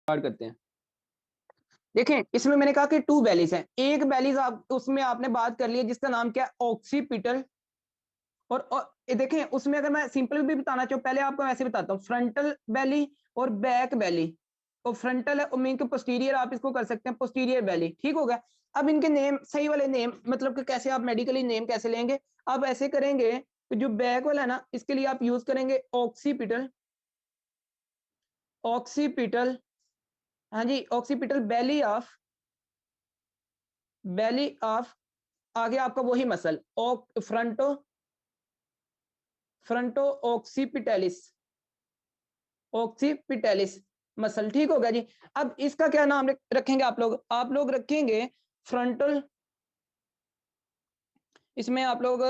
Start करते हैं। देखें इसमें मैंने कहा कि 2 बेलीज हैं। एक बेलीज आप उसमें आपने बात कर ली है जिसका नाम क्या है, ऑक्सीपिटल। और देखें उसमें अगर मैं सिंपल भी बताना चाहूँ, पहले आपको ऐसे बताता हूँ, फ्रंटल बेली और बैक बेली। और फ्रंटल है और मीन के पोस्टीरियर आप इसको कर सकते हैं पोस्टीरियर बेली, ठीक हो गया। अब इनके नेम सही वाले नेम मतलब कि कैसे आप मेडिकली नेम कैसे लेंगे, आप ऐसे करेंगे कि जो बैक वाला है ना इसके लिए आप यूज करेंगे ऑक्सीपिटल। ऑक्सीपिटल, हाँ जी, ऑक्सीपिटल बेली ऑफ आगे आपका वही मसल फ्रंटो फ्रंटो ऑक्सीपिटलिस, ऑक्सीपिटलिस मसल, ठीक हो गया जी। अब इसका क्या नाम रखेंगे आप लोग रखेंगे फ्रंटल, इसमें आप लोग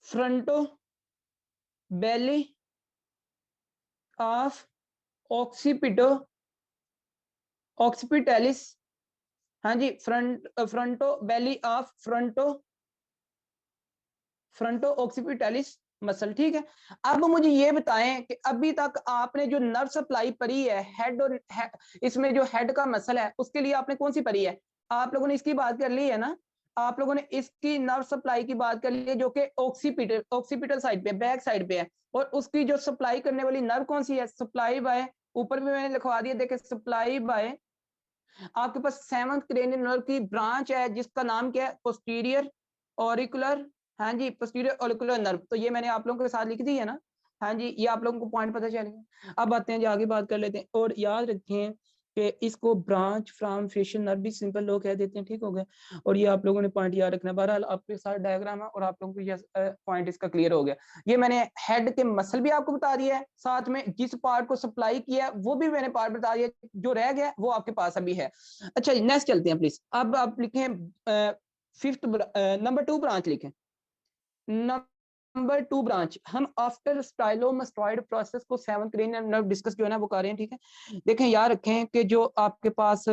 फ्रंटो बेली ऑफ ऑक्सीपिटलिस, हाँ जी, fronto belly of fronto occipitalis muscle, ठीक है। अब मुझे ये बताएं कि अभी तक आपने जो नर्व सप्लाई पढ़ी है हेड और इसमें जो हेड का मसल है उसके लिए आपने कौन सी पढ़ी है, आप लोगों ने इसकी बात कर ली है ना, आप लोगों ने इसकी नर्व सप्लाई की बात कर ली है जो कि ऑक्सीपिटल साइड पे बैक साइड पे है। और उसकी जो सप्लाई करने वाली नर्व कौन सी है, सप्लाई बाय, ऊपर भी मैंने लिखवा दिया देखे, सप्लाई बाय आपके पास 7th क्रेनियल नर्व की ब्रांच है जिसका नाम क्या है, पोस्टीरियर ऑरिकुलर, हाँ जी, पोस्टीरियर ऑरिकुलर नर्व। तो ये मैंने आप लोगों के साथ लिख दी है ना, हाँ जी, ये आप लोगों को पॉइंट पता चल गया। अब आते हैं जी आगे बात कर लेते हैं। और याद रखें कि इसको ब्रांच फ्रॉम फेशियल नर्व भी सिंपल लोग कह देते हैं, ठीक हो गया। और ये आप लोगों ने पॉइंट याद रखना है। बहरहाल आपके साथ डायग्राम है और आप लोगों को ये पॉइंट इसका क्लियर हो गया। ये मैंने हेड के मसल भी आपको बता दिया है, साथ में जिस पार्ट को सप्लाई किया है वो भी मैंने पार्ट बता दिया, जो रह गया वो आपके पास अभी है। अच्छा नेक्स्ट चलते हैं प्लीज। अब आप लिखें फिफ्थ नंबर 2 ब्रांच लिखें। नंबर 2 ब्रांच हम आफ्टर स्टाइलोमास्टोइड प्रोसेस को 7th क्रेनियल नर्व डिस्कस जो है ना वो कर रहे हैं, ठीक है। देखें याद रखें कि जो आपके पास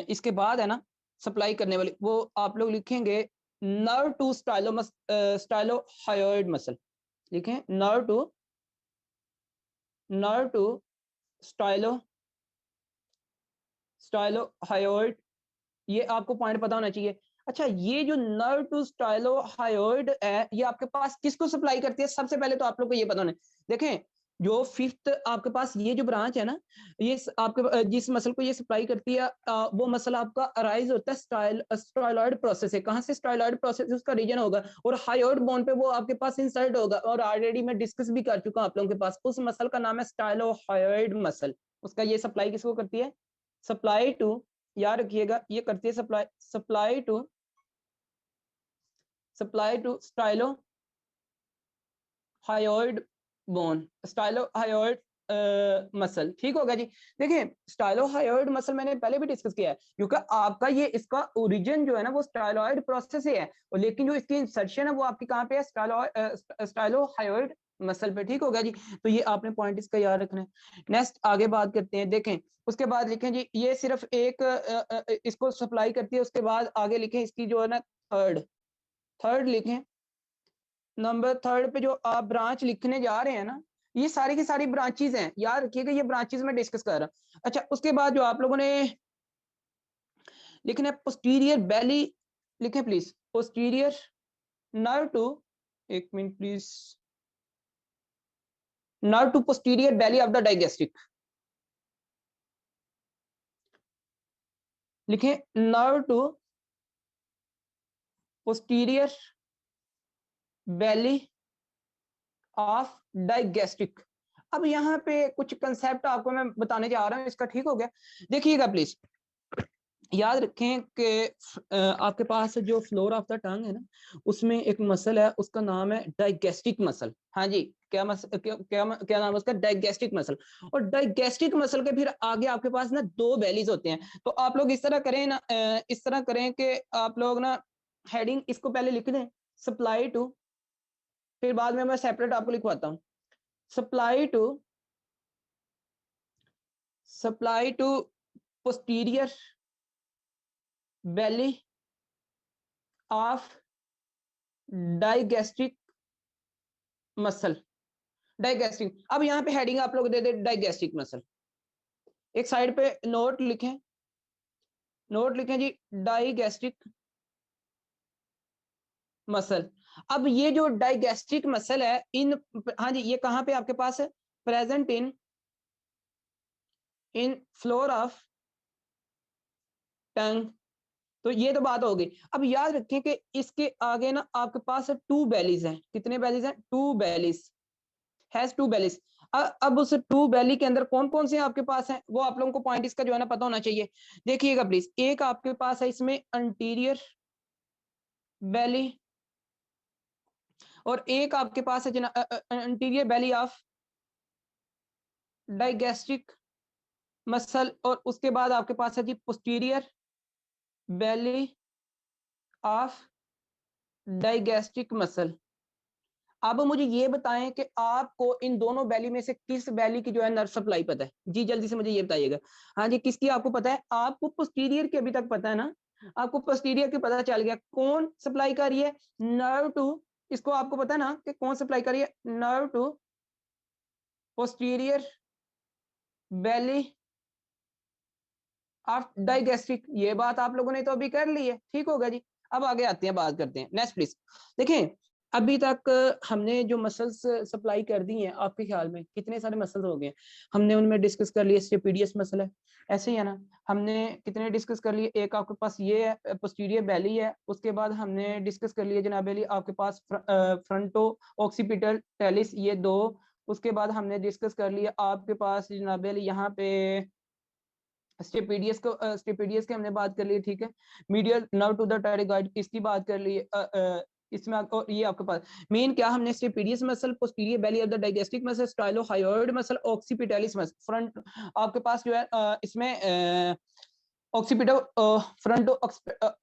इसके बाद है ना सप्लाई करने वाली, वो आप लोग लिखेंगे नर्व टू स्टाइलोहायोइड मसल, लिखें नर्व टू स्टाइलोहायोइड, ये आपको पॉइंट पता होना चाहिए। अच्छा ये जो नर्व टू स्टाइलोहायोइड है ये आपके पास किसको सप्लाई करती है, सबसे पहले तो आप लोग को ये पता होना। देखें जो फिफ्थ आपके पास ये जो ब्रांच है ना, ये आपके जिस मसल को ये सप्लाई करती है वो मसल आपका अराइज होता है स्टाइलॉइड प्रोसेस है। कहाँ से स्टाइलॉइड प्रोसेस उसका रीजन होगा और हायोइड बोन पे वो आपके पास इंसर्ट होगा। और ऑलरेडी मैं डिस्कस भी कर चुका हूं आप लोगों के पास, उस मसल का नाम है स्टाइलोहायोइड मसल। उसका ये सप्लाई किसको करती है, सप्लाई टू, याद रखिएगा ये करती है supply to stylohyoid bone, stylohyoid muscle, ठीक होगा जी। देखिए स्टाइलो हायोइड मसल मैंने पहले भी डिस्कस किया है क्योंकि आपका ये इसका ओरिजिन जो है ना वो स्टाइलॉइड प्रोसेस से है, और लेकिन जो इसकी इंसर्शन है वो आपकी कहाँ पे है, स्टाइलो हायोइड मसल पे, ठीक होगा जी। तो ये आपने पॉइंट इसका याद रखना है। नेक्स्ट आगे बात करते हैं। देखें उसके बाद लिखें जी ये सिर्फ एक इसको सप्लाई करती है, उसके बाद आगे लिखें इसकी जो है ना थर्ड लिखें। नंबर 3 पे जो आप ब्रांच लिखने जा रहे हैं ना, ये सारी की सारी ब्रांचेज हैं, याद रखिएगा ये ब्रांचेज में डिस्कस कर रहा हूं। अच्छा उसके बाद जो आप लोगों ने लिखना है पोस्टीरियर बेली, लिखें प्लीज पोस्टीरियर नर्व टू, एक minute please, nerve to posterior belly of the digastric, लिखें nerve to posterior belly of digastric. अब यहाँ पे कुछ कंसेप्ट आपको मैं बताने जा रहा हूँ इसका, ठीक हो गया। देखिएगा प्लीज, याद रखें कि आपके पास जो फ्लोर ऑफ द टंग है ना उसमें एक मसल है उसका नाम है डाइगेस्टिक मसल, हाँ जी, क्या नाम है उसका, डाइगेस्टिक मसल। और डाइगेस्टिक मसल के फिर आगे आपके पास ना 2 बेलीज होते हैं। तो आप लोग इस तरह करें ना, इस तरह करें कि आप लोग ना हेडिंग इसको पहले लिख दें सप्लाई टू, फिर बाद में मैं सेपरेट आपको लिखवाता हूँ, supply to posterior belly of digastric muscle, digastric. अब यहाँ पे हेडिंग आप लोग दे दे डाइगैस्ट्रिक मसल, एक साइड पे नोट लिखें, नोट लिखें जी डाइगैस्ट्रिक मसल। अब ये जो डाइगैस्ट्रिक मसल है इन, हाँ जी, ये कहाँ पे आपके पास है, present in floor of tongue. तो ये तो बात होगी। अब याद रखें कि इसके आगे ना आपके पास टू बेलीज हैं, कितने बेलीज हैं, टू बेलीज, हैज टू बेलीज। अब उस टू बेली के अंदर कौन कौन से आपके पास हैं, वो आप लोगों को पॉइंट इसका जो है ना पता होना चाहिए। देखिएगा प्लीज, एक आपके पास है इसमें अंटीरियर बेली, और एक आपके पास है anterior belly of digastric muscle, और उसके बाद आपके पास है जी posterior belly of digastric muscle. अब मुझे ये बताएं कि आपको इन दोनों बैली में से किस बैली की जो है नर्व सप्लाई पता है जी, जल्दी से मुझे ये बताइएगा। हाँ जी, किसकी आपको पता है, आपको पोस्टीरियर की अभी तक पता है ना, आपको पोस्टीरियर की पता चल गया, कौन सप्लाई कर रही है, नर्व टू, इसको आपको पता है ना कि कौन सप्लाई कर रही है, nerve to posterior belly of digastric. ये बात आप लोगों ने तो अभी कर ली है, ठीक होगा जी। अब आगे आते हैं, बात करते हैं, नेक्स्ट प्लीज। देखें, अभी तक हमने जो मसल्स सप्लाई कर दी हैं, आपके ख्याल में कितने सारे मसल्स हो गए, हमने उनमें डिस्कस कर लिए, स्टेपीडियस मसल है, ऐसे ही है ना, हमने कितने डिस्कस कर लिए, एक आपके पास ये है पोस्टीरियर बेली है, उसके बाद हमने डिस्कस कर लिए जनाब अली आपके पास फ्रंटो ऑक्सीपिटल टेलिस, ये दो, उसके बाद हमने डिस्कस कर लिया आपके पास जनाब अली यहाँ पे स्टेपीडियस की हमने बात कर ली, ठीक है, मीडियल नर्व टू द टायरोइड इसकी बात कर ली, इसमें ये आपके पास मेन क्या हमने stapedius muscle, posterior belly of the digastric muscle, stylohyoid muscle, occipitalis muscle, front आपके पास जो है इसमें ऑक्सीपिटल फ्रंट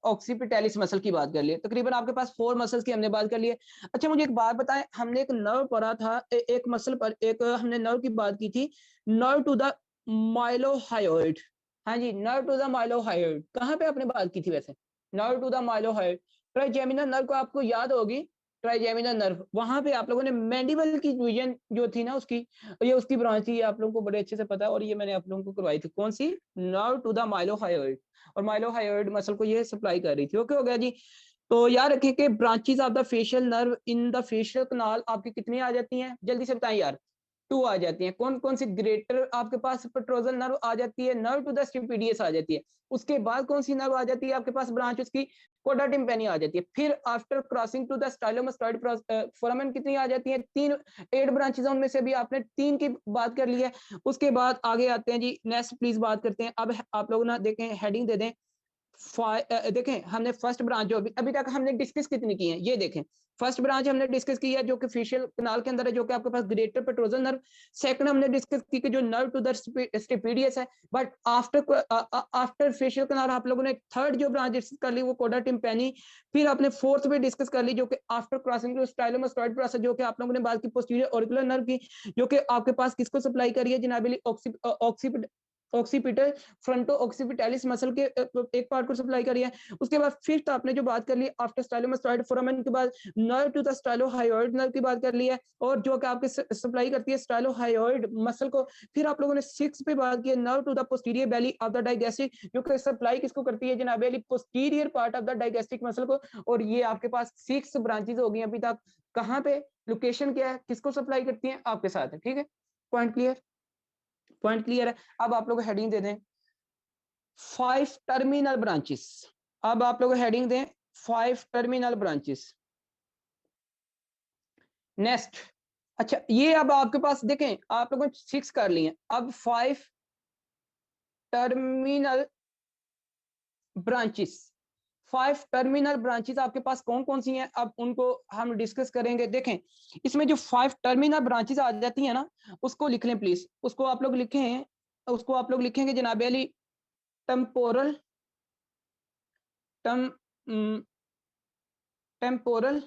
ऑक्सीपिटैलिस मसल की बात कर लिए, तकरीबन आपके पास 4 मसल्स की हमने बात कर ली है। अच्छा मुझे एक बात बताएं, हमने एक नर्व पढ़ा था, एक मसल पर एक हमने नर्व की बात की थी, नर्व टू द माइलोहायोइड, हाँ जी, नर्व टू द माइलोहायोइड, कहाँ पे आपने बात की थी वैसे, nerve to the mylohyoid, trigeminal nerve को आपको याद होगी, ट्राइजेमिनल नर्व, वहां पे आप लोगों ने मैंडिबल की डिवीजन जो थी ना उसकी, ये उसकी ब्रांच थी, आप लोगों को बड़े अच्छे से पता है, और ये मैंने आप लोगों को करवाई थी, कौन सी, नर्व टू द माइलोहायोइड, और माइलोहायोइड मसल को ये सप्लाई कर रही थी, ओके हो गया जी। तो याद रखें कि branches of the facial nerve in the facial canal आपकी कितनी आ जाती हैं, जल्दी से बताएं यार, 2 आ जाती हैं, कौन कौन सी, ग्रेटर आपके पास पेट्रोजल नर्व आ जाती है, नर्व टू द स्टिपिडियस आ जाती है, उसके बाद कौन सी नर्व आ जाती है आपके पास ब्रांच उसकी, कोडा टिम्पेनी आ जाती है, फिर after crossing to the stylomastoid foramen कितनी आ जाती है, 3, 8 ब्रांचेस उनमें से भी आपने 3 की बात कर ली है। उसके बाद आगे आते हैं जी, नेक्स्ट प्लीज बात करते हैं, अब आप लोग ना देखें, हेडिंग दे दें, देखें हमने फर्स्ट ब्रांच जो अभी तक हमने डिस्कस कितनी की है, ये देखें, फर्स्ट ब्रांच हमने डिस्कस की है जो कि फेशियल कनाल के अंदर है, जो कि आपके पास ग्रेटर पेट्रोजल नर्व, सेकंड हमने डिस्कस की कि जो नर्व टू द स्टिपिडियस है, बट आफ्टर फेशियल कनाल आप लोगों ने थर्ड जो ब्रांच डिस्कस कर ली वो कोडा टिम्पेनी, फिर आपने फोर्थ पे डिस्कस कर ली जो कि आफ्टर क्रॉसिंग टू स्टाइलोमास्टोइड प्रोसेस, जो कि आप लोगों ने बात की पोस्टीरियर ऑरिकुलर नर्व की, जो कि आपके पास किसको सप्लाई करी है जनाबी, ऑक्सीपिटल फ्रंटो ऑक्सीपिटैलिस मसल के एक पार्ट को सप्लाई करी है। उसके बाद फिफ्थ आपने जो बात कर ली आफ्टर स्टाइलोमास्टोइड फोरामेन के बाद nerve to the stylohyoid nerve की बात कर ली है, और जो कि आपके सप्लाई करती है स्टाइलोहायोइड मसल को। फिर आप लोगों ने 6 पे बात की है nerve to the posterior belly of the digastric, जो कि सप्लाई किसको करती है जनाब posterior part of the digastric muscle को। और ये आपके पास 6 ब्रांचेस हो गई अभी तक, कहाँ पे, लोकेशन क्या है, किसको सप्लाई करती है, आपके साथ है, ठीक है, पॉइंट क्लियर, पॉइंट क्लियर है। अब आप लोग हेडिंग दे दें 5 टर्मिनल ब्रांचेस, अब आप लोग हेडिंग दें 5 टर्मिनल ब्रांचेस, नेक्स्ट। अच्छा ये अब आपके पास देखें, आप लोगों ने 6 कर लिए, अब 5 टर्मिनल ब्रांचेस, 5 टर्मिनल ब्रांचेस आपके पास कौन कौन सी हैं, अब उनको हम डिस्कस करेंगे। देखें इसमें जो 5 टर्मिनल ब्रांचेस आ जाती हैं ना, उसको लिख लें प्लीज, उसको आप लोग लिखें, उसको आप लोग लिखेंगे जनाब अली, temporal temporal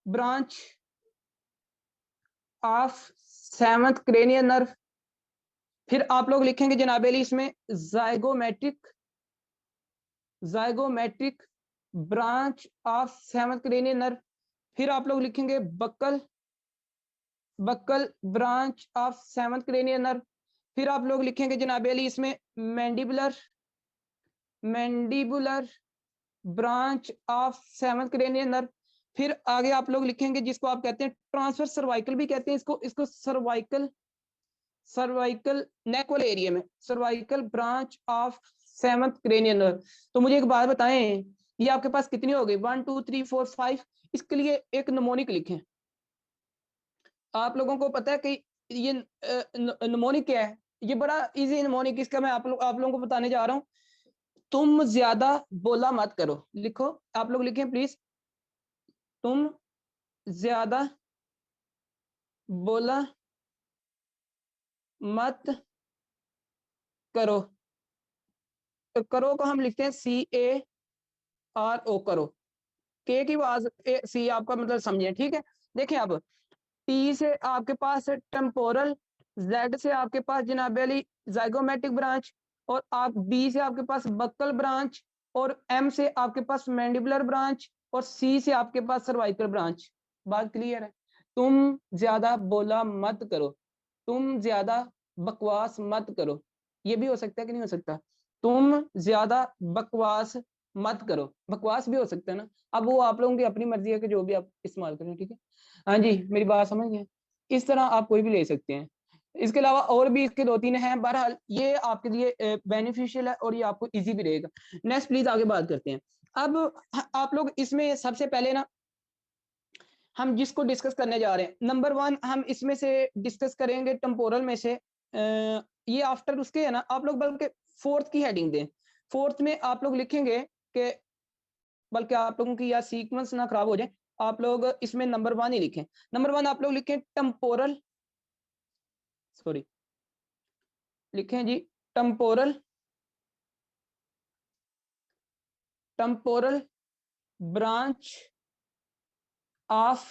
branch of 7th cranial nerve, फिर आप लोग लिखेंगे जनाब अली इसमें zygomatic branch of 7th cranial nerve, फिर आप लोग लिखेंगे buccal buccal branch of seventh cranial nerve. फिर आप लोग लिखेंगे जनाब अली इसमें mandibular branch of seventh cranial nerve. फिर आगे आप लोग लिखेंगे जिसको आप कहते हैं ट्रांसफर सर्वाइकल भी कहते हैं इसको सर्वाइकल नेक वाले एरिया में, cervical branch of seventh cranial nerve. तो मुझे एक बात बताएं, ये आपके पास कितनी हो गई? 1 2 3 4 5। इसके लिए एक नमोनिक लिखें। आप लोगों को पता है कि ये नमोनिक क्या है? ये बड़ा इजी नमोनिक, इसका मैं आप लोगों को बताने जा रहा हूं। तुम ज्यादा बोला मत करो। लिखो, आप लोग लिखें प्लीज। तुम ज्यादा बोला मत करो। तो करो को हम लिखते हैं CARO, करो। के की आवाज सी आपका मतलब समझे, ठीक है। देखें अब, टी से आपके पास है टेम्पोरल, जेड से आपके पास जनाब अली जाइगोमेटिक ब्रांच, और आप बी से आपके पास बक्कल ब्रांच, और एम से आपके पास मैंडिबुलर ब्रांच, और सी से आपके पास सर्वाइकल ब्रांच। बात क्लियर है? तुम ज्यादा बोला मत करो, तुम ज्यादा बकवास मत करो। ये भी हो सकता है कि नहीं हो सकता? तुम ज्यादा बकवास मत करो, बकवास भी हो सकता है ना। अब वो आप लोगों की अपनी मर्जी है कि जो भी आप इस्तेमाल करें, ठीक है। हाँ जी, मेरी बात समझ गए। इस तरह आप कोई भी ले सकते हैं। इसके अलावा और भी इसके 2 3 हैं। बहरहाल ये आपके लिए बेनिफिशियल है और ये आपको इजी भी रहेगा। नेक्स्ट प्लीज आगे बात करते हैं। अब आप लोग इसमें सबसे पहले ना, हम जिसको डिस्कस करने जा रहे हैं, नंबर 1 हम इसमें से डिस्कस करेंगे टेम्पोरल में से। ये आफ्टर उसके है ना, आप लोग बल्कि फोर्थ की हेडिंग दें। फोर्थ में आप लोग लिखेंगे कि, बल्कि आप लोगों की या सीक्वेंस ना खराब हो जाए, आप लोग इसमें नंबर 1 ही लिखें। नंबर 1 आप लोग लिखें टेम्पोरल, सॉरी, लिखें जी temporal, temporal branch of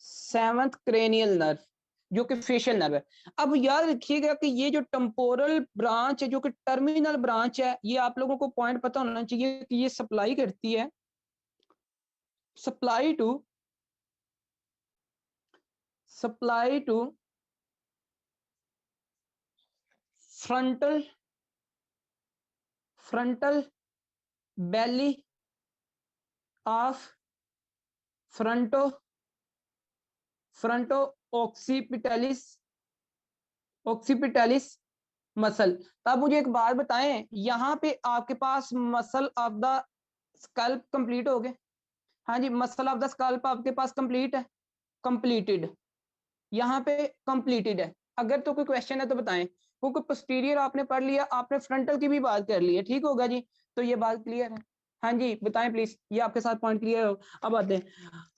seventh cranial nerve, जो कि फेशियल नर्व है। अब याद रखिएगा कि ये जो टेम्पोरल ब्रांच है, जो कि टर्मिनल ब्रांच है, ये आप लोगों को पॉइंट पता होना चाहिए कि ये सप्लाई करती है, supply to frontal belly of fronto occipitalis muscle. तो आप मुझे एक बात बताएं, यहाँ पे आपके पास muscle of the scalp complete हो गए? हाँ जी, मसल ऑफ द स्कल्प आपके पास कंप्लीट है, कंप्लीटेड, यहाँ पे कंप्लीटेड है। अगर तो कोई क्वेश्चन है तो बताएं, क्योंकि पोस्टीरियर आपने पढ़ लिया, आपने फ्रंटल की भी बात कर ली है, ठीक होगा जी। तो ये बात क्लियर है? हाँ जी बताएं प्लीज, ये आपके साथ पॉइंट क्लियर हो? अब आते हैं,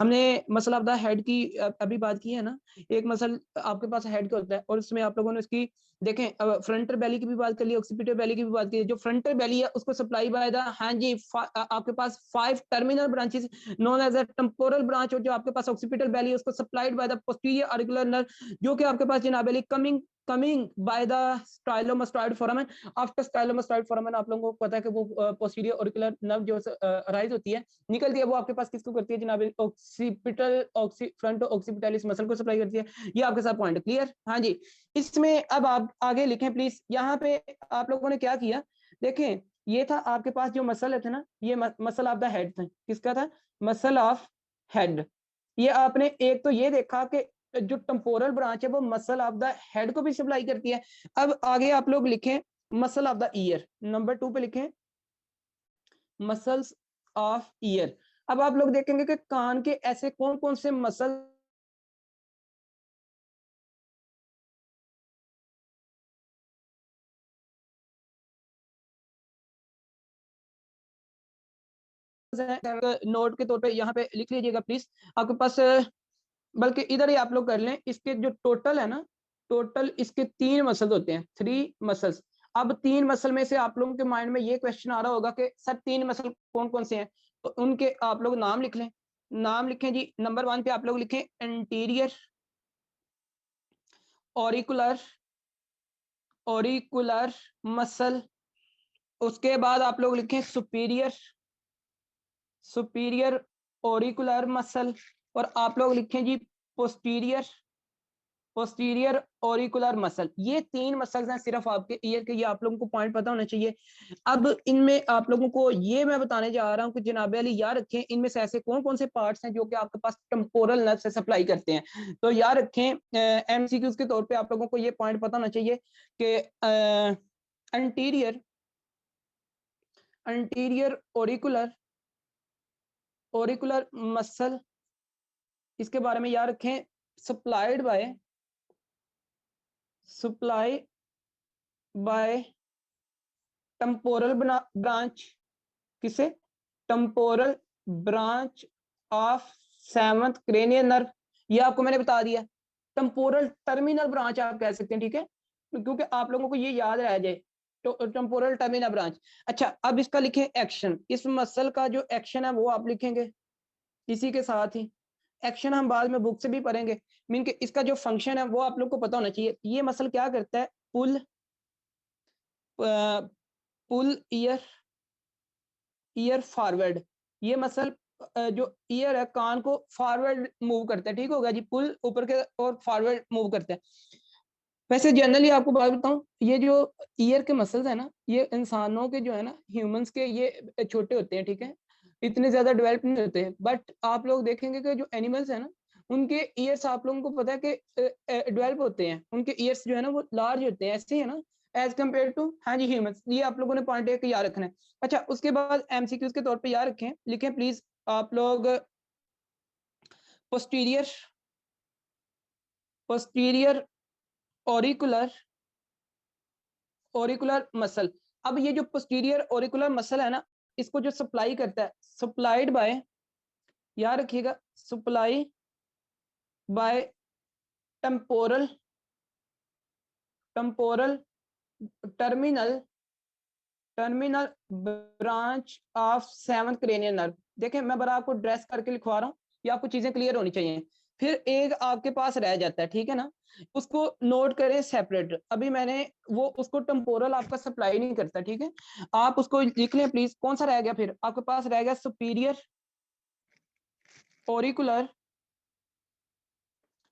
हमने मसल ऑफ द हेड की अभी बात की है ना। एक मसल आपके पास हेड का होता है, और उसमें आप लोगों ने उसकी देखें, फ्रंटल बैली की भी बात कर ली, ऑक्सीपिटल बैली की भी बात की। जो फ्रंटल बैली है उसको सप्लाई बाय द, हाँ जी, आपके पास 5 terminal branches known as a temporal branch, और जो आपके पास ऑक्सीपिटल बैली है उसको supplied by the posterior auricular nerve, जो कि आपके पास जनाब अली coming by the stylomastoid foramen. After stylomastoid foramen आप लोगों को पता है कि वो पोस्टीरियर ऑरिकुलर नर्व जो अराइज होती है, निकलती है, वो आपके पास किसको करती है जनाब? फ्रंटो ऑक्सीपिटलिस मसल को सप्लाई करती है। ये आपके साथ पॉइंट क्लियर? हाँ जी। इसमें अब आप आगे लिखें प्लीज। यहाँ पे आप लोगों ने क्या किया, देखें, ये था आपके पास जो मसल थे ना, ये मसल ऑफ द हेड था। किसका था? Muscle of head. ये आपने एक तो ये देखा कि जो टेम्पोरल ब्रांच है वो मसल ऑफ द हेड को भी सप्लाई करती है। अब आगे आप लोग लिखें muscle of the year, number 2 पे लिखें मसल्स ऑफ ईयर। अब आप लोग देखेंगे कि कान के ऐसे कौन कौन से मसल नोट के तौर पे यहाँ पे लिख लीजिएगा प्लीज। आपके पास बल्कि इधर ही आप लोग कर लें, इसके जो टोटल है ना, टोटल इसके 3 मसल्स होते हैं, 3 मसल्स। अब 3 मसल में से आप लोगों के माइंड में ये क्वेश्चन आ रहा होगा कि सर 3 मसल कौन कौन से हैं? तो उनके आप लोग नाम लिख लें। नाम लिखें जी। नंबर 1 पे आप लोग लिखें एंटीरियर ऑरिकुलर मसल। उसके बाद आप लोग लिखें सुपीरियर ऑरिकुलर मसल। और आप लोग लिखें जी पोस्टीरियर पोस्टीरियर ऑरिकुलर मसल, ये 3 मसल्स हैं सिर्फ आपके ईयर के, ये आप लोगों को पॉइंट पता होना चाहिए। अब इनमें आप लोगों को ये मैं बताने जा रहा हूँ कि जनाब अली याद रखें, इनमें से ऐसे कौन कौन से पार्ट्स हैं जो कि आपके पास टेम्पोरल नर्व से सप्लाई करते हैं। तो याद रखें एमसीक्यूज के तौर पे आप लोगों को ये पॉइंट पता होना चाहिए कि अंटीरियर ऑरिकुलर मसल, इसके बारे में याद रखें, सप्लाई बाय टेम्पोरल ब्रांच, किसे, temporal branch of 7th cranial nerve, ये आपको मैंने बता दिया। टेम्पोरल टर्मिनल ब्रांच आप कह सकते हैं, ठीक है, क्योंकि आप लोगों को ये याद रह जाए, तो टेम्पोरल टर्मिनल ब्रांच। अच्छा, अब इसका लिखें एक्शन, इस मसल का जो एक्शन है वो आप लिखेंगे इसी के साथ ही। एक्शन हम बाद में बुक से भी पढ़ेंगे, मीन के इसका जो फंक्शन है वो आप लोग को पता होना चाहिए। ये मसल क्या करता है, पुल ईयर फॉरवर्ड, ये मसल जो ईयर है, कान को फॉरवर्ड मूव करता है, ठीक होगा जी, पुल ऊपर के और फॉरवर्ड मूव करता है। वैसे जनरली आपको बात बताऊं, ये जो ईयर के मसल्स है ना, ये इंसानों के जो है ना, ह्यूमंस के, ये छोटे होते हैं, ठीक है, इतने ज्यादा डेवलप नहीं होते, बट आप लोग देखेंगे कि जो एनिमल्स है ना, उनके ईयर्स आप लोगों को पता है कि डेवलप होते हैं, उनके ईयर्स जो है ना वो लार्ज होते हैं, ऐसे ही है ना, एज कम्पेयर टू, हाँ जी, ह्यूमंस। ये आप लोगों ने पॉइंट एक याद रखना है। अच्छा, उसके बाद एमसीक्यूज के तौर पे याद रखें, लिखें प्लीज आप लोग, पोस्टीरियर पोस्टीरियर ऑरिकुलर मसल। अब ये जो पोस्टीरियर ऑरिकुलर मसल है ना, इसको जो सप्लाई करता है, सप्लाइड बाय, याद रखिएगा, supply by temporal temporal terminal branch of 7th cranial nerve. देखें, मैं बड़ा आपको ड्रेस करके लिखवा रहा हूँ, ये आपको चीजें क्लियर होनी चाहिए। फिर एक आपके पास रह जाता है, ठीक है ना, उसको नोट करें सेपरेट। अभी मैंने वो, उसको टेम्पोरल आपका सप्लाई नहीं करता, ठीक है, आप उसको लिख लें प्लीज। कौन सा रह गया, फिर आपके पास रह गया superior auricular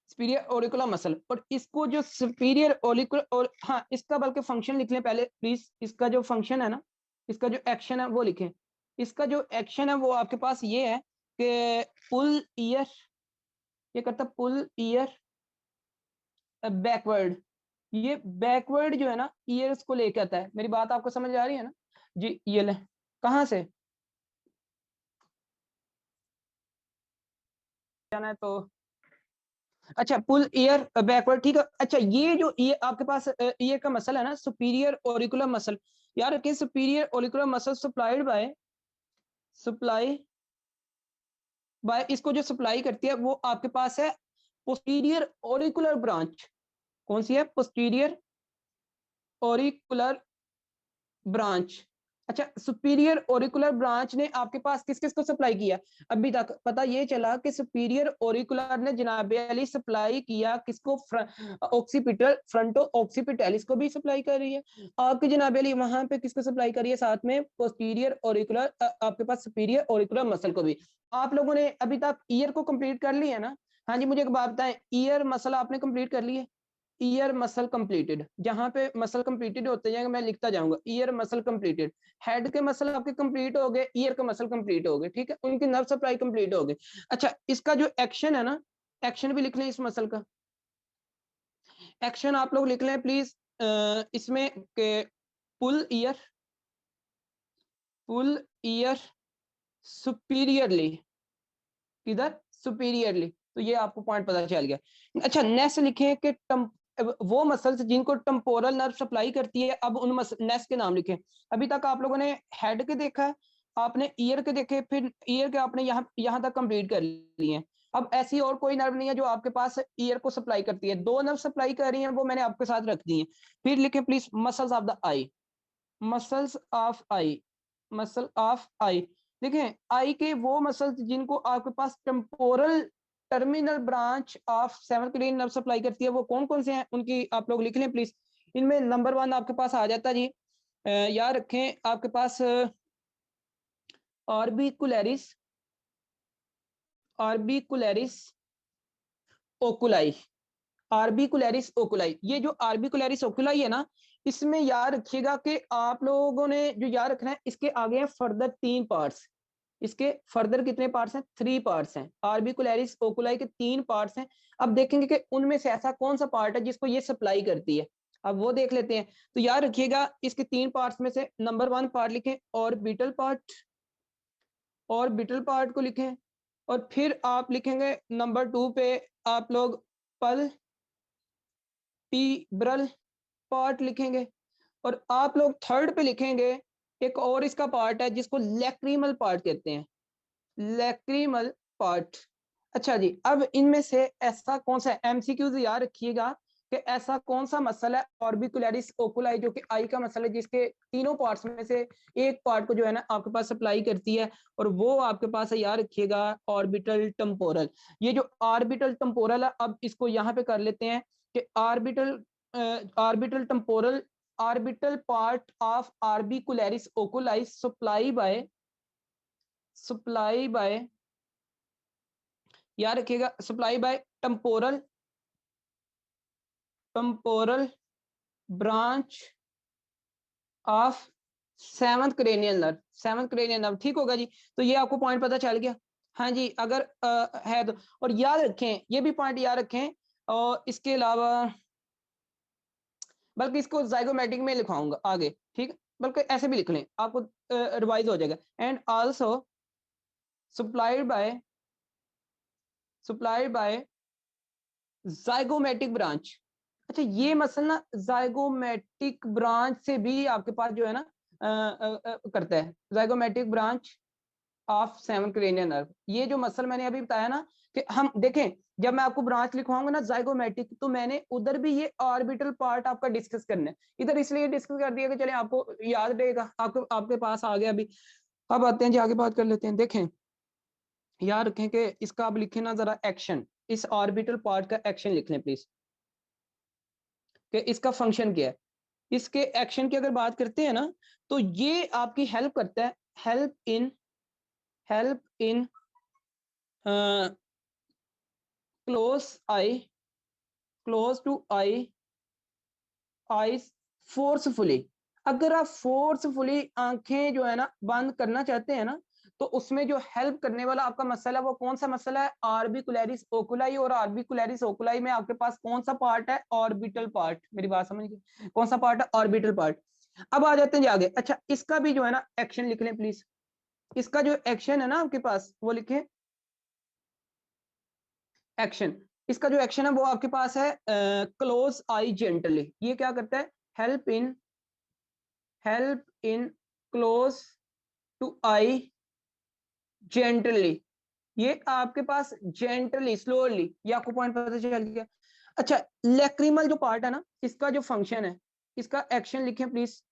superior auricular muscle. और इसको जो सुपीरियर ऑरिकुलर, और हाँ, इसका बल्कि फंक्शन लिख लें पहले प्लीज, इसका जो फंक्शन है ना, इसका जो एक्शन है वो लिखें। इसका जो एक्शन है वो आपके पास ये है कि पुल ईयर, ये करता पुल ईयर बैकवर्ड, ये बैकवर्ड जो है ना, ईयर्स को लेके आता है। मेरी बात आपको समझ आ रही है ना जी, ये ले, कहाँ से जाना है तो, अच्छा, पुल ईयर बैकवर्ड, ठीक है। अच्छा, ये जो ये आपके पास ईयर का मसल है ना, सुपीरियर ऑरिकुलर मसल, यार रखिए, superior auricular muscle supply bye, इसको जो सप्लाई करती है वो आपके पास है पोस्टीरियर ऑरिकुलर ब्रांच। कौन सी है, पोस्टीरियर ऑरिकुलर ब्रांच। अच्छा, सुपीरियर ऑरिकुलर ब्रांच ने आपके पास किस किस को सप्लाई किया, अभी तक पता ये चला कि सुपीरियर ऑरिकुलर ने जनाब अली सप्लाई किया किसको, ऑक्सीपिटल फ्रंटो ऑक्सीपिटैलिस को भी सप्लाई कर रही है आपकी जनाब अली, वहां पे किसको सप्लाई कर रही है, साथ में पोस्टीरियर ऑरिकुलर, आपके पास सुपीरियर ऑरिकुलर मसल को भी। आप लोगों ने अभी तक ईयर को कंप्लीट कर लिया है ना, हाँ जी, मुझे एक बात बताएं, ईयर मसल आपने कंप्लीट कर लिया, ईयर मसल कंप्लीटेड, जहां पे मसल कंप्लीटेड होते जाएंगे मैं लिखता जाऊंगा, ईयर मसल कंप्लीटेड, हेड के मसल आपके कंप्लीट हो गए, ईयर का मसल कंप्लीट हो गए, ठीक है, उनकी नर्व सप्लाई कंप्लीट हो गई। अच्छा, इसका जो एक्शन है ना, एक्शन भी लिख लें इस मसल का, एक्शन आप लोग लिख लें प्लीज, इसमें के पुल ईयर सुपीरियरली, किधर, सुपीरियरली, तो ये आपको पॉइंट पता चल गया। अच्छा, नेक्स्ट लिखें कि वो मसल्स जिनको टेम्पोरल नर्व सप्लाई करती है, अब उन नेक्स्ट के नाम लिखें। अभी तक आप लोगों ने हेड के देखा है, आपने ईयर के देखे, फिर ईयर के आपने यहाँ तक कंप्लीट कर लिए। अब ऐसी और कोई नर्व नहीं है जो आपके पास ईयर को सप्लाई करती है, 2 नर्व सप्लाई कर रही हैं, वो मैंने आपके साथ रख दी है। फिर लिखें please, muscles of the eye, muscles of eye, muscle of eye. देखें, आई के वो मसल्स जिनको आपके पास temporal terminal branch of 7th cranial nerve supply करती है, वो कौन कौन से हैं, उनकी आप लोग लिख लें प्लीज। इनमें नंबर 1 आपके पास आ जाता जी, याद रखें, आपके पास ऑर्बिकुलरिस ऑर्बिकुलरिस ओकुलाई, आर्बिकुलरिस ओकुलाई। ये जो आर्बिकुलरिस ओकुलाई है ना, इसमें याद रखिएगा कि आप लोगों ने जो याद रखना है, इसके आगे हैं फर्दर 3 पार्ट्स। इसके फर्दर कितने पार्ट्स हैं? 3 पार्ट्स हैं। आर्बिकुलरिस ओकुलाई के 3 पार्ट्स हैं। अब देखेंगे कि उनमें से ऐसा कौन सा पार्ट है जिसको ये सप्लाई करती है, अब वो देख लेते हैं। तो याद रखिएगा इसके 3 पार्ट्स में से नंबर 1 पार्ट लिखें ऑर्बिटल पार्ट, ऑर्बिटल पार्ट को लिखें, और फिर आप लिखेंगे नंबर 2 पे आप लोग पल्पिब्रल पार्ट लिखेंगे, और आप लोग थर्ड पे लिखेंगे एक और इसका पार्ट है जिसको लैक्रीमल पार्ट कहते हैं, लैक्रीमल पार्ट। अच्छा जी, अब इनमें से ऐसा कौन सा एमसीक्यूज याद रखिएगा कि ऐसा कौन सा मसल है ऑर्बिकुलरिस ओकुलाई जो कि आई का मसल है, जिसके तीनों पार्ट्स में से एक पार्ट को जो है ना आपके पास सप्लाई करती है, और वो आपके पास है, याद रखिएगा ऑर्बिटल टेम्पोरल। ये जो ऑर्बिटल टेम्पोरल है, अब इसको यहाँ पे कर लेते हैं कि orbital temporal, orbital part of orbicularis oculi supply by याद रखिएगा supply by temporal branch of seventh cranial nerve, seventh cranial nerve. ठीक होगा जी, तो ये आपको पॉइंट पता चल गया। हाँ जी, अगर है तो, और याद रखें, ये भी पॉइंट याद रखें, और इसके अलावा बल्कि इसको जाइगोमेटिक में लिखवाऊंगा आगे, ठीक है, बल्कि ऐसे भी लिख लें, आपको रिवाइज हो जाएगा। And also supplied by zygomatic branch. अच्छा, ये मसल ना जाइगोमेटिक ब्रांच से भी आपके पास जो है ना करता है, zygomatic branch of seven cranial nerve. ये जो मसल मैंने अभी बताया ना, कि हम देखें जब मैं आपको ब्रांच लिखवाऊंगा ना जाइगोमेटिक, तो मैंने उधर भी ये ऑर्बिटल पार्ट आपका डिस्कस करना है, इधर इसलिए डिस्कस कर दिया कि चले आपको याद रहेगा, आपको आपके पास आ गया अभी। अब आते हैं जी, आगे बात कर लेते हैं। देखें, याद रखें कि इसका आप लिखें ना जरा एक्शन, इस ऑर्बिटल पार्ट का एक्शन लिख लें प्लीज, कि इसका फंक्शन क्या है। इसके एक्शन की अगर बात करते हैं ना, तो ये आपकी हेल्प करता है, help in close two eyes forcefully. अगर आप फोर्सफुली आंखें जो है ना बंद करना चाहते हैं ना, तो उसमें जो हेल्प करने वाला आपका मसला है वो कौन सा मसला है? ऑर्बिकुलरिस ओकुलाई। और ऑर्बिकुलरिस ओकुलाई में आपके पास कौन सा पार्ट है? Orbital part. मेरी बात समझ गए? कौन सा पार्ट है? Orbital part. अब आ जाते हैं आगे। अच्छा, इसका भी जो है ना एक्शन लिख लें प्लीज। इसका जो एक्शन है ना आपके पास, वो लिखें एक्शन। इसका जो एक्शन है वो आपके पास है क्लोज आई जेंटली। ये क्या करता है? Help in close to eye gently. ये आपके पास जेंटली, स्लोली, ये आपको पॉइंट पता चल गया। अच्छा, लैक्रिमल जो पार्ट है ना, इसका जो फंक्शन है, इसका एक्शन लिखें प्लीज।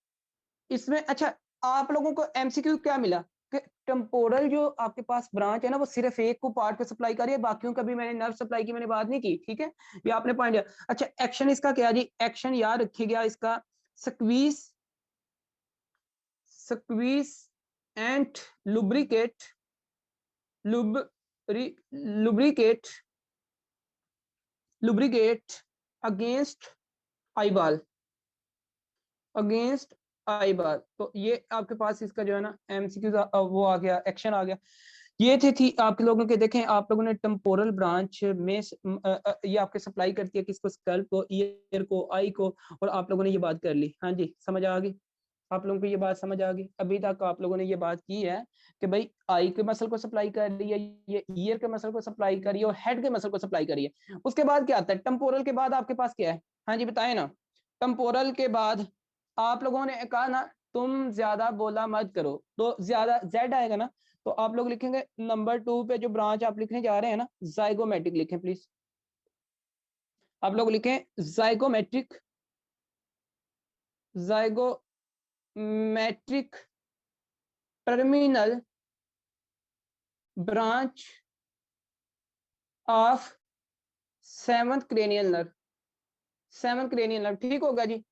इसमें अच्छा, आप लोगों को एमसीक्यू क्या मिला कि टेम्पोरल जो आपके पास ब्रांच है ना, वो सिर्फ एक को पार्ट को सप्लाई कर रही है, बाकियों का भी मैंने नर्व सप्लाई की मैंने बात नहीं की, ठीक है, ये आपने पॉइंट दिया। अच्छा, एक्शन इसका क्या जी? एक्शन याद रखिएगा इसका, squeeze and lubricate lubricate against eyeball, तो ये आपके पास इसका जो है ना एमसीक्यू वो आ गया, एक्शन आ गया। ये थी आप लोगों के। देखें, आप लोगों ने टेम्पोरल ब्रांच में ये आपके सप्लाई करती है किसको? स्कल्प को, ईयर को, आई को, और आप लोगों ने ये बात कर ली। हाँ जी, समझ आ गई आप लोगों को? ये बात समझ आ गई? अभी तक आप लोगों ने ये बात की है कि भाई आई के मसल को सप्लाई कर रही है, ये ईयर के मसल को सप्लाई कर रही है, और हेड के मसल को सप्लाई कर रही है। उसके बाद क्या आता है? टेम्पोरल के बाद आपके पास क्या है? हाँ जी, बताए ना। टेम्पोरल के बाद आप लोगों ने कहा ना तुम ज्यादा बोला मत करो, तो ज्यादा जेड आएगा ना, तो आप लोग लिखेंगे नंबर 2 पे जो ब्रांच आप लिखने जा रहे हैं ना, जाइगोमेटिक लिखें प्लीज। आप लोग लिखें zygomatic terminal branch of seventh cranial nerve. ठीक होगा जी।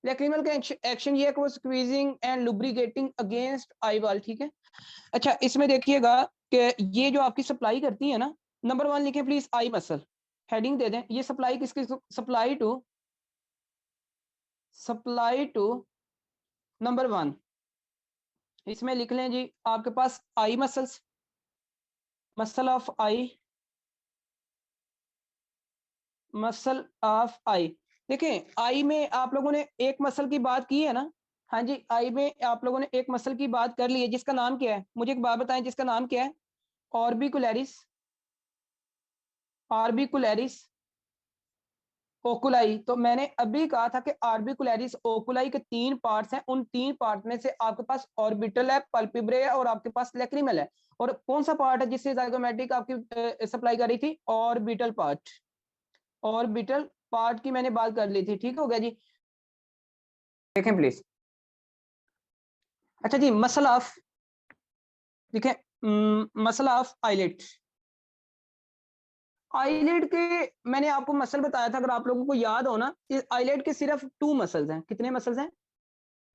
लैक्रिमल का एक्शन ये है कि वो squeezing and lubricating against eye wall, ठीक है। अच्छा, इसमें देखिएगा कि ये जो आपकी सप्लाई करती है ना, नंबर 1 लिखें प्लीज आई मसल, हेडिंग दे दें, ये सप्लाई किसकी, सप्लाई टू नंबर 1। इसमें लिख लें जी आपके पास eye muscles, muscle of eye, muscle of eye. देखें आई में आप लोगों ने एक मसल की बात की है ना, हाँ जी, आई में आप लोगों ने एक मसल की बात कर ली है जिसका नाम क्या है, मुझे एक बात बताएं जिसका नाम क्या है, ऑर्बिकुलरिस, ऑर्बिकुलरिस ओकुलाई। तो मैंने अभी कहा था कि ऑर्बिकुलरिस ओकुलाई के 3 पार्ट्स हैं, उन 3 पार्ट में से आपके पास ऑर्बिटल है, पल्पिब्रे है और आपके पास लैक्रिमल है। और कौन सा पार्ट है जिससे जाइगोमेट्रिक आपकी सप्लाई कर रही थी, ऑर्बिटल पार्ट, ऑर्बिटल पार्ट की मैंने बात कर ली थी, ठीक हो गया जी। देखें प्लीज, अच्छा जी, मसल ऑफ, देखें मसल ऑफ आईलेट, आईलेट के मैंने आपको मसल बताया था, अगर आप लोगों को याद हो ना, इस आईलेट के सिर्फ 2 मसल्स हैं, कितने मसल्स हैं,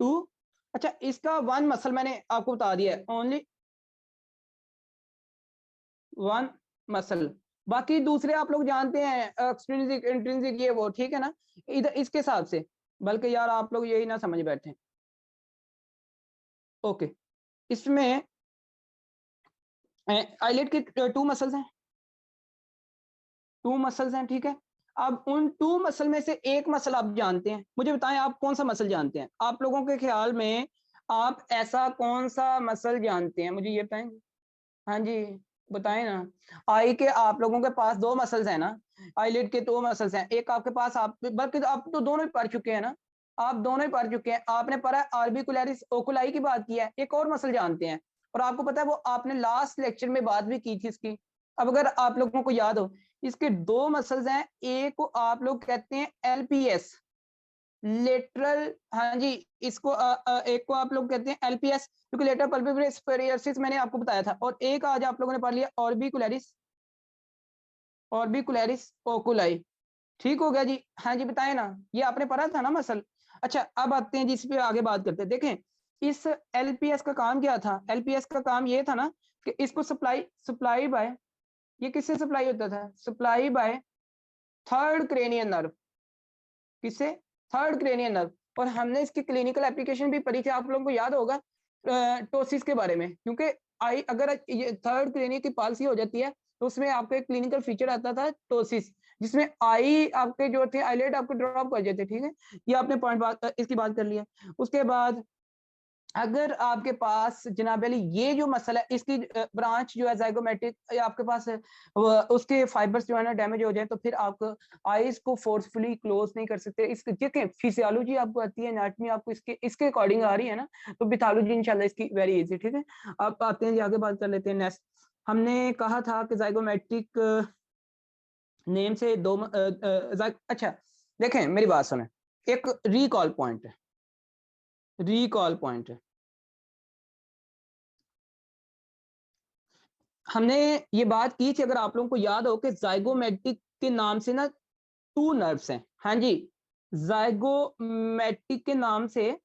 2। अच्छा, इसका 1 मसल मैंने आपको बता दिया है, ओनली 1 मसल, बाकी दूसरे आप लोग जानते हैं एक्सट्रिंसिक इंट्रिंसिक ये वो, ठीक है ना, इधर इसके हिसाब से, बल्कि यार आप लोग यही ना समझ बैठे, ओके। इसमें आईलेट के 2 मसल्स हैं, 2 मसल्स हैं, ठीक है। अब उन 2 मसल में से एक मसल आप जानते हैं, मुझे बताएं आप कौन सा मसल जानते हैं, आप लोगों के ख्याल में आप ऐसा कौन सा मसल जानते हैं, मुझे ये बताएंगे, हाँ जी बताएं ना। आई के आप लोगों के पास 2 मसल्स हैं ना, आईलिड के 2 मसल्स हैं, एक आपके पास, आप बल्कि आप तो दोनों ही पढ़ चुके हैं ना, आप दोनों ही पढ़ चुके हैं, आपने पढ़ा है ऑर्बिकुलरिस ओकुलाई की बात की है, एक और मसल जानते हैं, और आपको पता है वो आपने लास्ट लेक्चर में बात भी की थी इसकी। अब अगर आप लोगों को याद हो, इसके 2 मसल्स हैं, एक को आप लोग कहते हैं एलपीएस, लेटरल, हाँ जी, इसको एक को आप लोग कहते हैं एलपीएस, क्योंकि लेटरल पल्पेब्रल स्पेरियोसिस मैंने आपको बताया था, और एक आज आप लोगों ने पढ़ लिया ऑर्बिकुलरिस, ऑर्बिकुलरिस ओकुलाई, ठीक हो गया जी, हाँ जी बताए ना, ये आपने पढ़ा था ना मसल। अच्छा, अब आते हैं जिस पे आगे बात करते हैं। देखें इस एलपीएस का काम क्या था, एलपीएस का काम ये था ना कि इसको सप्लाई, सप्लाई बाय, ये किससे सप्लाई होता था, supply by third cranial nerve, किससे, थर्ड क्रेनियल नर्व। और हमने इसकी क्लिनिकल एप्लीकेशन भी पढ़ी थी, आप लोगों को याद होगा टोसिस के बारे में, क्योंकि आई अगर ये थर्ड क्रेनियल की पालसी हो जाती है तो उसमें आपको एक क्लिनिकल फीचर आता था टोसिस, जिसमें आई आपके जो थे आईलेट आपको ड्रॉप कर जाते, ठीक है, ये आपने पॉइंट बात इसकी बात कर लिया। उसके बाद अगर आपके पास जनाब अली ये जो मसला है, इसकी ब्रांच जो है जाइगोमेटिक आपके पास है, उसके फाइबर्स जो है ना डैमेज हो जाए, तो फिर आप आईज को फोर्सफुली क्लोज नहीं कर सकते। इसके देखें फिजियोलॉजी आपको आती है, एनाटॉमी आपको इसके अकॉर्डिंग आ रही है ना, तो पैथोलॉजी इंशाल्लाह इसकी वेरी इजी, ठीक है। अब आते हैं जी, आगे बात कर लेते हैं। नेक्स्ट हमने कहा था कि जाइगोमेट्रिक नेम से 2 अच्छा देखें मेरी बात सुने, एक रिकॉल पॉइंट है, रिकॉल पॉइंट है, हमने ये बात की थी, अगर आप लोगों को याद हो, कि जाइगोमेटिक के नाम से ना 2 नर्व्स हैं, हाँ जी, जाइगोमेटिक के नाम से,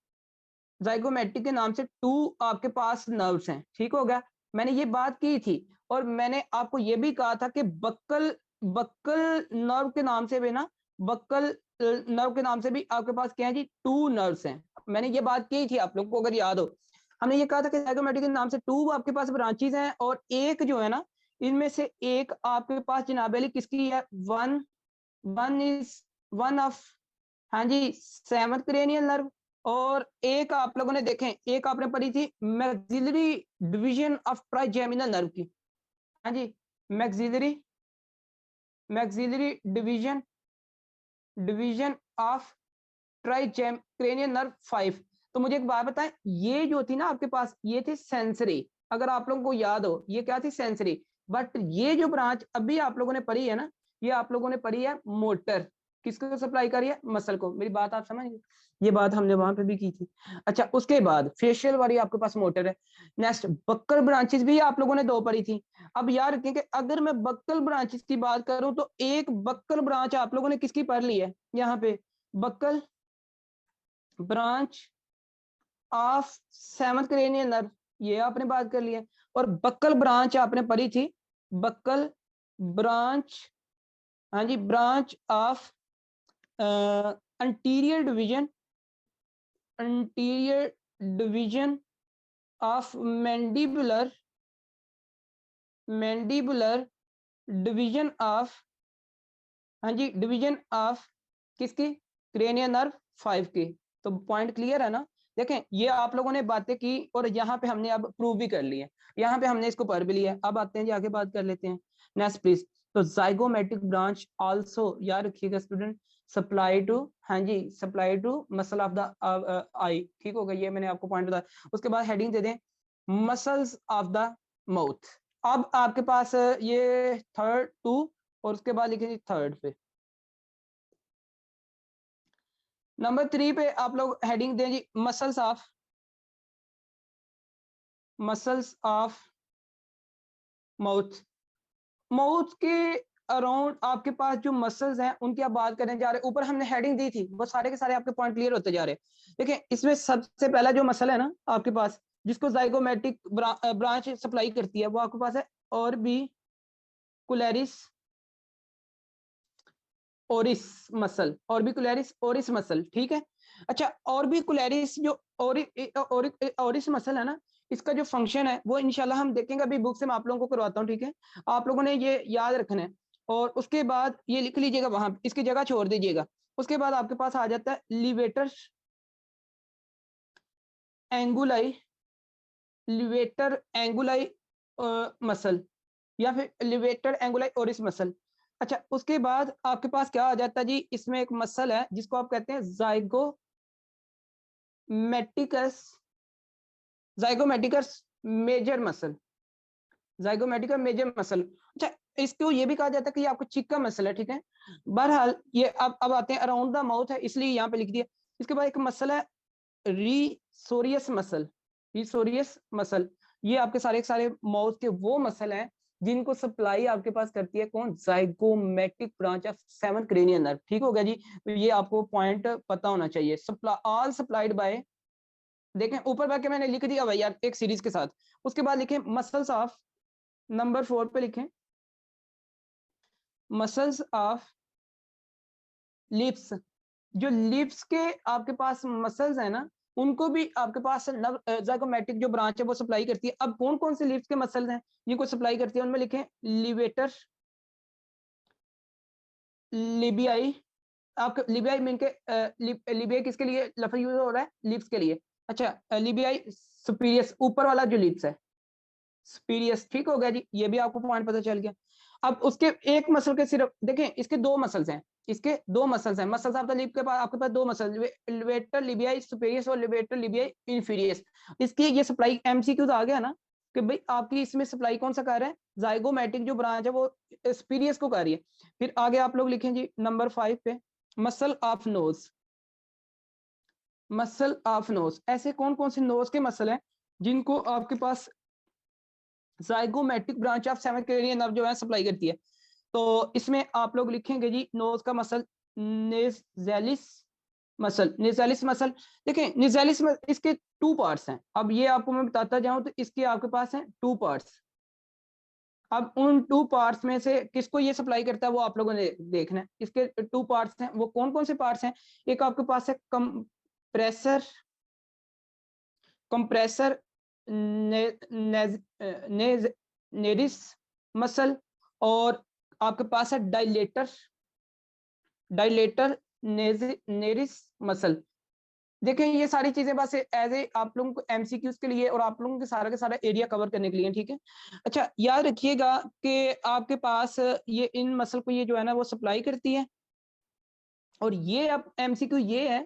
जाइगोमेटिक के नाम से 2 आपके पास नर्व्स हैं, ठीक हो गया, मैंने ये बात की थी। और मैंने आपको ये भी कहा था कि बक्कल, बक्कल नर्व के नाम से भी ना, बक्कल नर्व के नाम से भी आपके पास क्या है जी, 2 नर्व्स हैं, मैंने ये बात की थी आप लोगों को अगर याद हो। हमने ये कहा था कि जाइगोमेटिक के नाम से 2 आपके पास ब्रांचेज हैं, और एक जो है ना, इनमें से एक आपके पास जनाब अली किसकी है, one, one is one of, हाँ जी, सेवंथ क्रेनियल नर्व। और एक आप लोगों ने देखें, एक आपने पढ़ी थी maxillary division of trigeminal nerve की, हाँ जी, maxillary, maxillary division, division of trigeminal cranial nerve 5। तो मुझे एक बात बताएं, ये जो थी ना आपके पास, ये थी सेंसरी, अगर आप लोगों को याद हो ये क्या थी, सेंसरी। बट ये जो ब्रांच अभी आप लोगों ने पढ़ी है ना, ये आप लोगों ने पढ़ी है मोटर, किसको सप्लाई करी है, मसल को, मेरी बात आप समझ गए, ये बात हमने वहां पे भी की थी। अच्छा, उसके बाद फेशियल वाली आपके पास मोटर है। नेक्स्ट बक्कल ब्रांचेस भी आप लोगों ने 2 पढ़ी थी। अब यार क्योंकि अगर मैं बक्कल ब्रांचेस की बात करूं, तो एक बक्कल ब्रांच आप लोगों ने किसकी पढ़ ली है यहाँ पे, buccal branch of seventh cranial nerve, ये आपने बात कर लिया। और बक्कल ब्रांच आपने पढ़ी थी, बक्कल ब्रांच हाँ जी, branch of anterior division of mandibular division of, हाँ जी, डिवीजन ऑफ किसकी, क्रेनियल नर्व 5 की। तो पॉइंट क्लियर है ना। देखें ये आप लोगों ने बातें की और यहाँ पे हमने अब प्रूव भी कर लिया, यहाँ पे हमने इसको पढ़ भी लिया। अब आते हैं जी आगे बात कर लेते हैं। Next please. तो जाइगोमेटिक ब्रांच आल्सो, याद रखिएगा स्टूडेंट, सप्लाई टू, हाँ जी, supply to muscle of the eye, ठीक होगा, ये मैंने आपको पॉइंट बताया। उसके बाद हेडिंग दे दें मसल्स ऑफ द माउथ। अब आपके पास ये थर्ड टू और उसके बाद लिखिए थर्ड पे, नंबर 3 पे आप लोग हेडिंग दें जी मसल्स ऑफ माउथ। माउथ के अराउंड आपके पास जो मसल्स हैं उनकी आप बात करने जा रहे हैं। ऊपर हमने हेडिंग दी थी, वो सारे के सारे आपके पॉइंट क्लियर होते जा रहे हैं। देखिए इसमें सबसे पहला जो मसल है ना आपके पास, जिसको जाइगोमेटिक ब्रांच सप्लाई करती है, वो आपके पास है ऑर्बिकुलरिस ओरिस मसल, ऑर्बिकुलरिस ओरिस मसल, ठीक है। अच्छा, ऑर्बिकुलरिस जो ओरिस मसल है ना, इसका जो फंक्शन है वो इंशाल्लाह हम देखेंगे, अभी बुक से मैं आप लोगों को करवाता हूँ, ठीक है। आप लोगों ने ये याद रखना है और उसके बाद ये लिख लीजिएगा, वहां इसकी जगह छोड़ दीजिएगा। उसके बाद आपके पास आ जाता है लिवेटर एंगुलाई, लिवेटर एंगुलाई मसल, या फिर लिवेटर एंगुलाई ओरिस मसल। अच्छा, उसके बाद आपके पास क्या आ जाता है जी, इसमें एक मसल है जिसको आप कहते हैं जाइगोमेटिकस, जाइगोमेटिकस मेजर मसल, जाइगोमेटिकस मेजर मसल। अच्छा, इसको ये भी कहा जाता है कि ये आपको चिक का मसल है, ठीक है। बहरहाल ये अब आते हैं, अराउंड द माउथ है इसलिए यहाँ पे लिख दिया। इसके बाद एक मसल है रिसोरियस मसल, रिसोरियस मसल, ये आपके सारे सारे माउथ के वो मसल हैं जिनको सप्लाई आपके पास करती है कौन, zygomatic branch of 7 cranial nerve, ठीक हो गया जी। तो ये आपको पॉइंट पता होना चाहिए। ऑल सप्लाइड बाय, देखें ऊपर बैठ के मैंने लिख दिया भाई यार एक सीरीज के साथ। उसके बाद लिखें मसल्स ऑफ, नंबर 4 पे लिखें मसल्स ऑफ लिप्स। जो लिप्स के आपके पास मसल्स है ना, उनको भी आपके पास जाइगोमेटिक जो ब्रांच है वो सप्लाई करती है। अब कौन कौन से लिप्स के मसल्स हैं जिनको सप्लाई करती है, उनमें लिखें लिवेटर लिबियाई। आपके लिबियाई मीन के लिबियाई किसके लिए लफ्ज यूज हो रहा है, लिप्स के लिए। अच्छा, लिबियाई सुपीरियस, ऊपर वाला जो लिप्स है स्पीरियस, ठीक हो गया जी, ये भी आपको पॉइंट पता चल गया। अब उसके एक मसल के सिर्फ देखें, इसके दो मसल्स हैं, इसके दो मसल्स हैं, मसल्स ऑफ द लिप के पास आपके पास दो मसल, लिवेटर लिबियाई सुपेरियस और लिवेटर लिबियाई इंफीरियस। इसकी ये सप्लाई एमसीक्यूज आ गया ना कि भाई आपकी इसमें सप्लाई कौन सा कर रहा है, जाइगोमेटिक जो ब्रांच है वो स्पीरियस को कर रही है। फिर आगे आप लोग लिखें जी नंबर 5 पे muscle of nose, muscle of nose. ऐसे कौन कौन से नोज के मसल हैं जिनको आपके पास zygomatic branch of 7 cranial nerve जो है सप्लाई करती है। तो इसमें आप लोग लिखेंगे जी नोज का मसल नेज़ैलिस मसल, नेज़ैलिस मसल। देखें नेज़ैलिस इसके टू पार्ट्स हैं। अब ये आपको मैं बताता जाऊं तो इसके आपके पास हैं टू पार्ट्स। अब उन टू पार्ट्स में से किसको ये सप्लाई करता है वो आप लोगों ने देखना है। इसके टू पार्ट्स हैं, वो कौन कौन से पार्ट्स हैं। एक आपके पास है कंप्रेसर, कंप्रेसर ने, नेरिस मसल, और आपके पास है डायलेटर, डायलेटर नेरिस मसल। देखें ये सारी चीजें बस एज ए आप लोगों को एमसीक्यूज के लिए और आप लोगों के सारा एरिया कवर करने के लिए, ठीक है। अच्छा, याद रखिएगा कि आपके पास ये इन मसल को ये जो है ना वो सप्लाई करती है। और ये अब एमसीक्यू ये है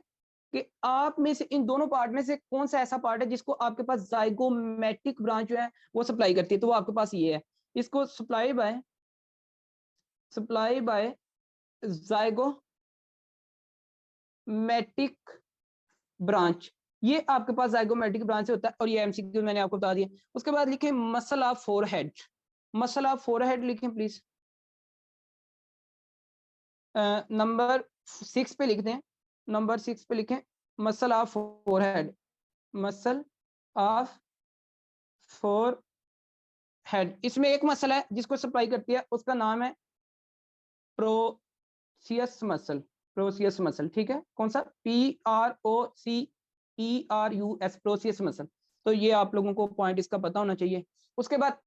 कि आप में से इन दोनों पार्ट में से कौन सा ऐसा पार्ट है जिसको आपके पास जाइगोमेटिक ब्रांच जो है वो सप्लाई करती है। तो वो आपके पास ये है, इसको सप्लाई बाय जाइगोमेटिक ब्रांच, ये आपके पास जाइगोमेटिक ब्रांच से होता है। और ये एमसीक्यू मैंने आपको बता दिया। उसके बाद लिखें muscle of forehead, muscle of forehead लिखें प्लीज। नंबर 6 पे लिख दें, नंबर 6 पे लिखें muscle of forehead, muscle of forehead. इसमें एक मसल है जिसको सप्लाई करती है, उसका नाम है प्रोसियस मसल, प्रोसियस मसल, ठीक है, कौन सा, PROCERUS, प्रोसियस मसल। तो ये आप लोगों को पॉइंट इसका पता होना चाहिए। उसके बाद